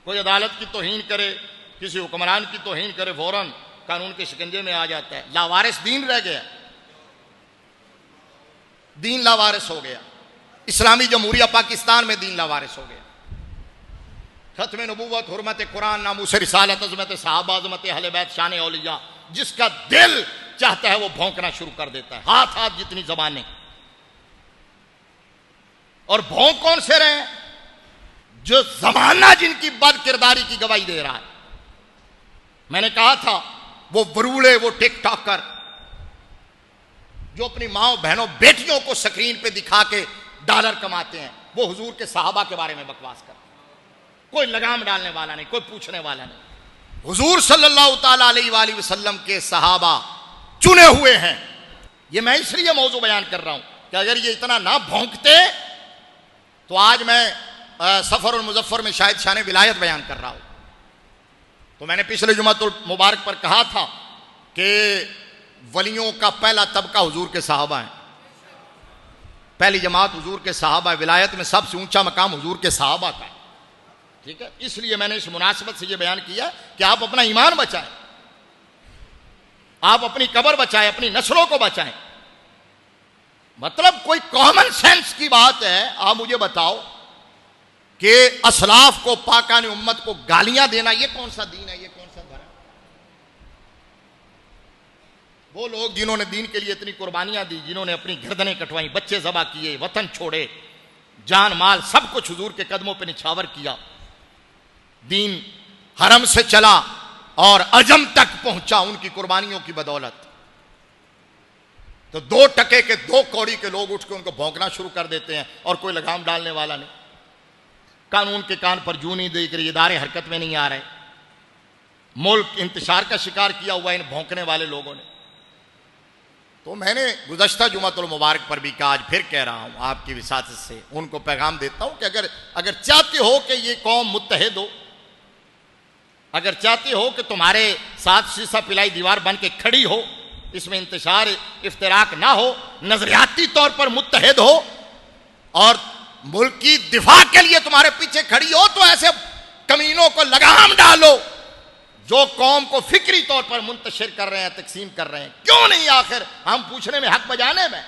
کوئی عدالت کی توہین کرے، کسی حکمران کی توہین کرے، فوراً قانون کے شکنجے میں آ جاتا ہے. لاوارث دین رہ گیا، دین لاوارث ہو گیا. اسلامی جمہوریہ پاکستان میں دین لاوارث ہو گیا. ختم نبوت، حرمت قرآن، ناموس رسالت، عظمت صحابہ، عظمت اہل بیت، شان اولیاء، جس کا دل چاہتا ہے وہ بھونکنا شروع کر دیتا ہے. ہاتھ ہاتھ جتنی زبانیں. اور بھونک کون سے رہے ہیں؟ جو زمانہ جن کی بد کرداری کی گواہی دے رہا ہے. میں نے کہا تھا وہ وروڑے، وہ ٹک ٹاکر جو اپنی ماں بہنوں بیٹیوں کو سکرین پہ دکھا کے ڈالر کماتے ہیں، وہ حضور کے صحابہ کے بارے میں بکواس کرتے ہیں. کوئی لگام ڈالنے والا نہیں، کوئی پوچھنے والا نہیں. حضور صلی اللہ تعالی علیہ وآلہ وسلم کے صحابہ چنے ہوئے ہیں. یہ میں اس لیے موضوع بیان کر رہا ہوں کہ اگر یہ اتنا نہ بھونکتے تو آج میں سفر المظفر میں شاید شان ولایت بیان کر رہا ہوں. تو میں نے پچھلے جمعہ المبارک پر کہا تھا کہ ولیوں کا پہلا طبقہ حضور کے صحابہ ہیں. پہلی جماعت حضور کے صحابہ. ولایت میں سب سے اونچا مقام حضور کے صحابہ کا ہے. ٹھیک ہے، اس لیے میں نے اس مناسبت سے یہ بیان کیا کہ آپ اپنا ایمان بچائیں، آپ اپنی قبر بچائیں، اپنی نسلوں کو بچائیں. مطلب کوئی کامن سینس کی بات ہے. آپ مجھے بتاؤ کہ اسلاف کو، پاکان امت کو گالیاں دینا یہ کون سا دین ہے، یہ کون سا دھرم؟ وہ لوگ جنہوں نے دین کے لیے اتنی قربانیاں دی، جنہوں نے اپنی گردنیں کٹوائیں، بچے ذبح کیے، وطن چھوڑے، جان مال سب کچھ حضور کے قدموں پہ نچھاور کیا. دین حرم سے چلا اور عجم تک پہنچا ان کی قربانیوں کی بدولت. تو 2 ٹکے کے 2 کوڑی کے لوگ اٹھ کے ان کو بھونکنا شروع کر دیتے ہیں اور کوئی لگام ڈالنے والا نہیں. قانون کے کان پر جوں نہیں دے کر ادارے حرکت میں نہیں آ رہے. ملک انتشار کا شکار کیا ہوا ان بھونکنے والے لوگوں نے. تو میں نے گزشتہ جمعۃ المبارک پر بھی کہا، آج پھر کہہ رہا ہوں آپ کی وساطت سے ان کو پیغام دیتا ہوں کہ اگر چاہتے ہو کہ یہ قوم متحد ہو، اگر چاہتے ہو کہ تمہارے ساتھ شیشہ پلائی دیوار بن کے کھڑی ہو، اس میں انتشار افتراق نہ ہو، نظریاتی طور پر متحد ہو اور ملک کی دفاع کے لیے تمہارے پیچھے کھڑی ہو، تو ایسے کمینوں کو لگام ڈالو جو قوم کو فکری طور پر منتشر کر رہے ہیں، تقسیم کر رہے ہیں. کیوں نہیں؟ آخر ہم پوچھنے میں، حق بجانے میں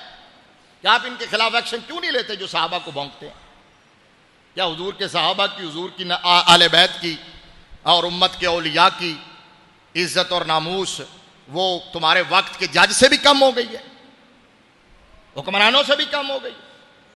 کہ آپ ان کے خلاف ایکشن کیوں نہیں لیتے جو صحابہ کو بھونکتے ہیں؟ کیا حضور کے صحابہ کی، حضور کی اہل بیت کی اور امت کے اولیاء کی عزت اور ناموس وہ تمہارے وقت کے جج سے بھی کم ہو گئی ہے، حکمرانوں سے بھی کم ہو گئی؟